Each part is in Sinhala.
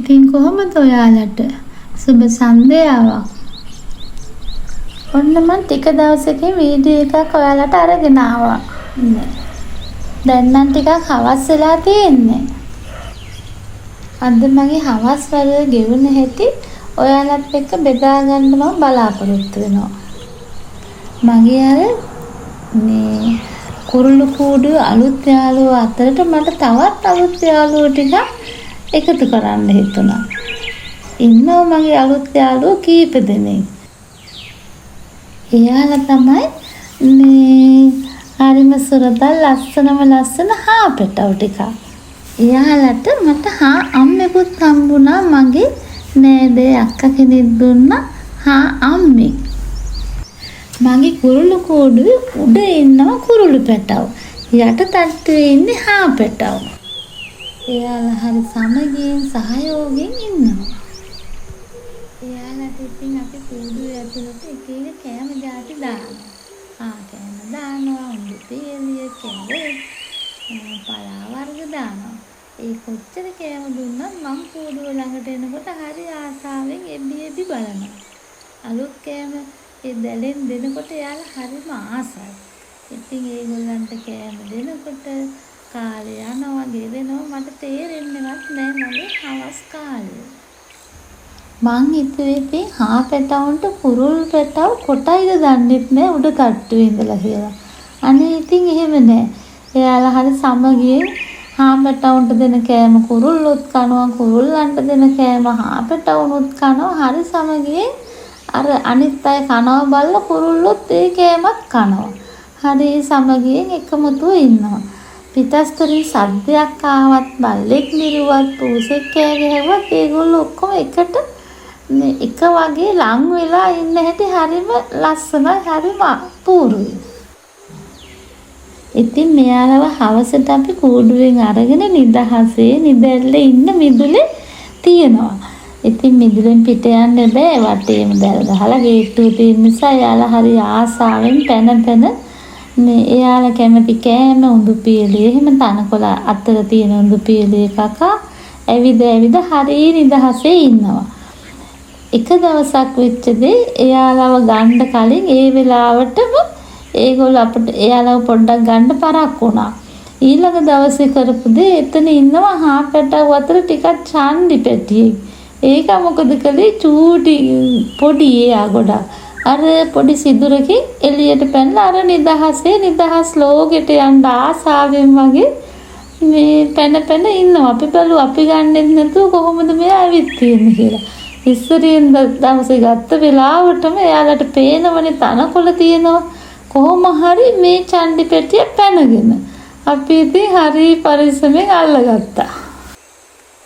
ඉතින් කොහොමද ඔයාලට සුබ සන්ධ්‍යාවක්. ඔන්න මම ටික දවසකින් වීඩියෝ එකක් ඔයාලට අරගෙන ආවා. දැන් නම් ටිකක් හවස් වෙලා තියෙන්නේ. අද මගේ හවස් වල ගෙවුන හැටි ඔයාලත් එක්ක බෙදා ගන්න මම බලාපොරොත්තු වෙනවා. මගේ අර මේ කුරුළු කූඩු අලුත් යාළුවෝ අතරට මට තවත් අලුත් යාළුවෝ ටිකක් එකතු කරන්න හිතුණා. ඉන්නවා මගේ අලුත් යාළුවෝ කීප දෙනෙක්. එයාලා තමයි මේ හරිම සුරතල් ලස්සන හාපෙටව ටිකක්. එයාලට මට අම්මෙකුත් හම්බුණා. මගේ නෑදේ අක්කා කෙනෙක් දුන්නා අම්මෙක්. මගේ කුරුළු කූඩුවේ උඩ ඉන්නවා කුරුළු පැටව. යට තට්ටුවේ ඉන්නේ හාපෙටව. එයාලා හරි සමගියෙන් සහයෝගයෙන් ඉන්නවා. එයාලට ඉතින් අපි කූඩුවේ ඇතුළට එක එක කෑම ಜಾති දානවා. කෑම දානවා, උණු තේලිය, කැරට්, පලා වර්ග දානවා. ඒ කොච්චර කෑම දුන්නත් මං කූඩුව ළඟට එනකොට හරි ආසාවෙන් එබ්බි බලනවා. අලුත් කෑම ඒ දැලෙන් දෙනකොට එයාලා හරිම ආසයි. ඉතින් ඒගොල්ලන්ට කෑම දෙනකොට කාලේ යනවා ගෙවෙනවා මට තේරෙන්නේවත් නෑ මගේ හවස් කාලේ. මං හිතුවේ හාපෙටවුන්ට කුරුල් පැටව කොටයිද දන්නෙත් නෑ උඩ තට්ටුවේ ඉඳලා කියලා. අනේ ඉතින් එහෙම නෑ. එයාලා හරි සමගියෙන් හාපෙටවුන්ට දෙන කෑම කුරුල්ලොත් කනවා, කුරුල්ලන්ට දෙන කෑම හාපෙටවුනුත් කනවා. හරි සමගියෙන් අර අනිත් අය කනවා බලලා කුරුල්ලොත් ඒ කෑමත් කනවා. හරි සමගියෙන් එකමුතුව ඉන්නවා. පිටස්තරින් සද්දයක් ආවත් බල්ලෙක් නිරුවත් පූසෙක් කෑ ගැහුවත් ඒගොල්ලෝ ඔක්කොම එකට එක වගේ ලං වෙලා ඉන්න හැටි හරිම ලස්සනයි, හරිම අපූර්වයි. ඉතින් මෙයාලව හවසට අපි කූඩුවෙන් අරගෙන නිදහසේ නිදැල්ලේ ඉන්න මිදුලේ තියනවා. ඉතින් මිදුලෙන් පිට යන්න බෑ. වටේම දැල් ගහලා ගේට්ටුව තියෙන නිසා එයාලා හරි ආසාවෙන් පැන මේ එයාලා කැමති කෑම උඳු පියලිය එහෙම තනකොළ අතර තියෙන උඳු පියලිය කකා ඇවිද හරි නිදහසේ ඉන්නවා. එක දවසක් වෙච්ච දේ එයාලව ගන්න කලින් ඒ වෙලාවටම ඒගොල්ලෝ අපිට එයාලව පොඩ්ඩක් ගන්න පරක් වුණා. ඊළඟ දවසේ කරපු දේ එතන ඉන්නවා හාපෙටව අතර ටිකක් චාන්දි පැටියෙක්. ඒක මොකද කළේ චූටි පොඩි එයා ගොඩක් අර පොඩි සිදුරකින් එළියට පැනලා අර නිදහස් ලෝකෙට යන්න ආසාවෙන් වගේ මේ පැන ඉන්නවා. අපි බලුවා අපි ගන්නෙත් නැතුව කොහොමද මෙයා ඇවිත් තියෙන්නේ කියලා. ඉස්සරින් දවසේ ගත්ත වෙලාවටම එයාලට පේනවනේ තනකොළ තියෙනවා. කොහොම හරි මේ චන්ඩි පෙට්ටිය පැනගෙන අපි ඉතින් හරි පරිස්සමෙන් අල්ලගත්තා.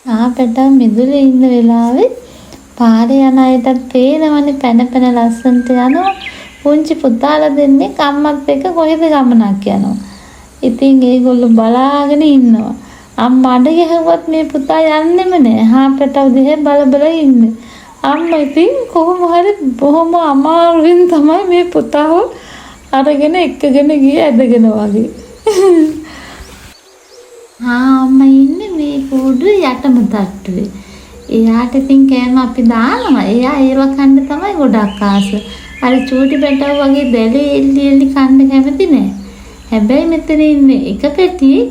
ආපෙටව මිදුලේ ඉන්න වෙලාවේ පාරේ යන අයටත් පේනවනේ පැන ලස්සනට යනවා. පුංචි පුතාලා දෙන්නේ අම්මත් එක්ක කොහෙද ගමනක් යනවා. ඉතින් ඒගොල්ලෝ බලාගෙන ඉන්නවා. අම්මා අඬ ගැහුවත් මේ පුතා යන්නෙම නෑ. හාපෙටව දිහා බල ඉන්නේ. අම්මා ඉතින් කොහොම හරි බොහොම අමාරුවෙන් තමයි මේ පුතාව අරගෙන එක්කගෙන ගියේ ඇදගෙන වගේ. අම්මා ඉන්නේ මේ කූඩුවේ යටම තට්ටුවේ. එයාට ඉතින් කෑම අපි දානවා. එයා ඒව කන්න තමයි ගොඩක් ආස. අර චූටි පැටව වගේ දැලේ එල්ලි කන්න කැමති නෑ. හැබැයි මෙතන ඉන්නේ එක පැටියෙක්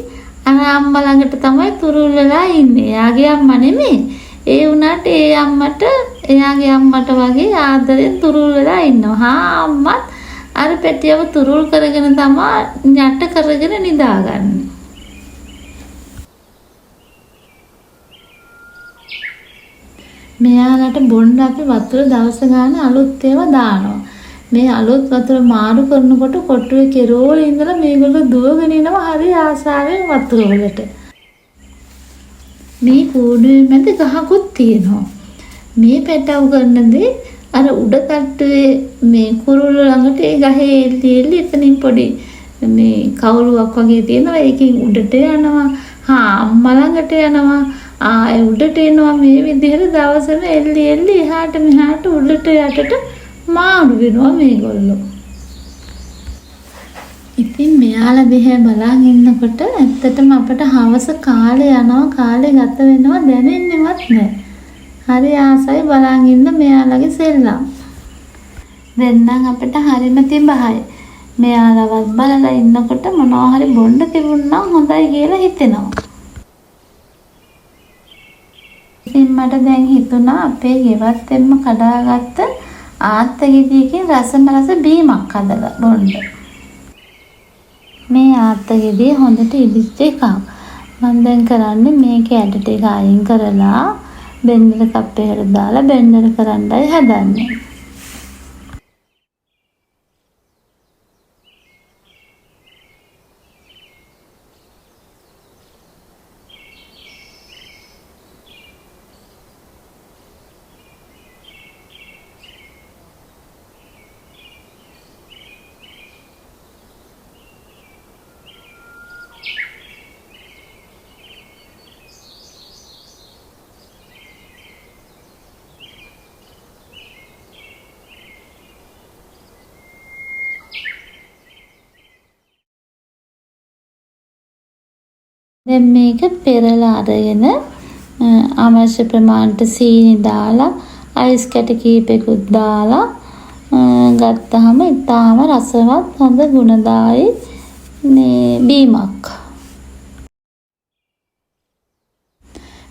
අර අම්මා ළඟට තමයි තුරුල් වෙලා ඉන්නේ. එයාගේ අම්මා නෙමෙයි. ඒ වුණාට ඒ අම්මට එයාගේ අම්මට වගේ ආදරෙන් තුරුල් වෙලා ඉන්නවා. අම්මත් අර පැටියව තුරුල් කරගෙන තමයි යට කරගෙන නිදාගන්නේ. මෙයාලට බොන්න අපි වතුර දවස ගන්න අලුත් ඒවා දානවා. මේ අලුත් වතුර මාරු කරනකොට කොටුවේ කෙරෝලේ ඉඳලා මේගොල්ලෝ දුවගෙන එනවා හරි ආසාවෙන් වතුර වලට. මේ කූඩුවේ මැද ගහකුත් තියෙනවා. මේ පැටව කරනදී අර උඩ තට්ටුවේ මේ කුරුල්ල ළඟට ඒ ගහේ එල්ලි එතනින් පොඩි මේ කවුළුවක් වගේ තියෙනවා. ඒකෙන් උඩට යනවා. අම්මා ළඟට යනවා. ආයෙ උඩට එනවා. මේ විදිහට දවසම එල්ලි එහාට මෙහාට උඩට යටට මාරු වෙනවා මේගොල්ලෝ. ඉතින් මෙයාලා දිහා බලන් ඉන්නකොට ඇත්තටම අපට හවස කාලේ යනවා කාලේ ගත වෙනවා දැනෙන්නේවත් නැහැ. හරි ආසයි බලන් ඉන්න මෙයාලගේ සෙල්ලම්. දෙන්නම් අපිට හරිම තිබහයි. මෙයාලවත් බලලා ඉන්නකොට මොනවා හරි බොන්න තිබුණා හොඳයි කියලා හිතෙනවා. ඉතින් මට දැන් හිතුණා අපේ ගෙවත් එම්ම කඩාගත්ත ආත්තගෙඩියකින් රස බීමක් හදලා බොන්න. මේ ආත්තගෙඩිය හොඳට ඉදිච්ච එකක්. මම දැන් කරන්නේ මේකේ ඇට ටික අයින් කරලා බෙන්ඩර් කප් එකට දාලා බෙන්ඩර් කරන්නයි හදන්නේ. දැන් මේක පෙරලා අරගෙන අවශ්‍ය ප්‍රමාණයට සීනි දාලා අයිස් කැට කීපෙකුත් දාලා ගත්තාම ඉතාම රසවත් හොඳ ගුණදායි මේ බීමක්.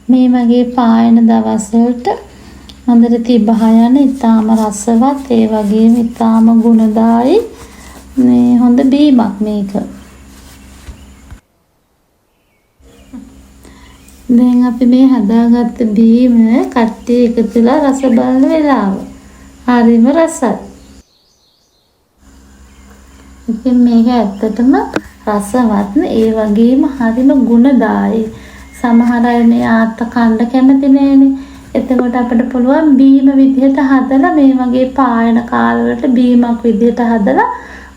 මේ වගේ පායන දවස් වලට හොඳට තිබහ යන ඉතාම රසවත් ඒ වගේම ඉතාම ගුණදායි මේ හොඳ බීමක් මේක. දැන් අපි මේ හදාගත්ත බීම කට්ටිය එකතුලා රස බලන වෙලාව. හරිම රසයි. ඉතින් මේක ඇත්තටම රසවත් ඒ වගේම හරිම ගුණදායි. සමහර අය මේ ආත්ත කන්න කැමති නෑනේ. එතකොට අපිට පුළුවන් බීම විදිහට හදලා මේ වගේ පායන කාලවලට බීමක් විදිහට හදලා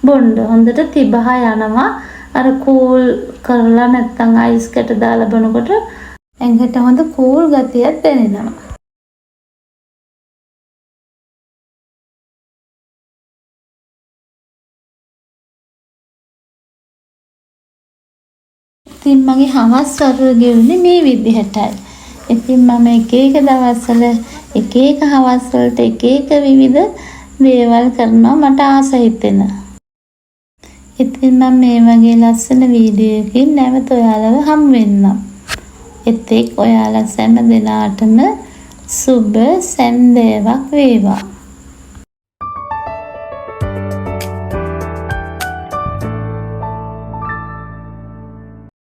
බොන්න. හොඳට තිබහ යනවා. අර කූල් කරලා නැත්තම් අයිස් කැට දාලා බොනකොට ඇඟට හොඳ කූල් ගතියක් දැනෙනවා. ඉතින් මගේ හවස් වරුව ගෙවුනේ මේ විදිහටයි. ඉතින් මම එක දවස්වල එක හවස් වලට එක විවිධ දේවල් කරනවා මට ආස හිතෙන. ඉතින් මම මේ වගේ ලස්සන වීඩියෝ එකකින් නැවත ඔයාලව හමු වෙන්නම්. එතෙක් ඔයාලා සෑම දිනාටම සුබ සැන්දෑවක් වේවා.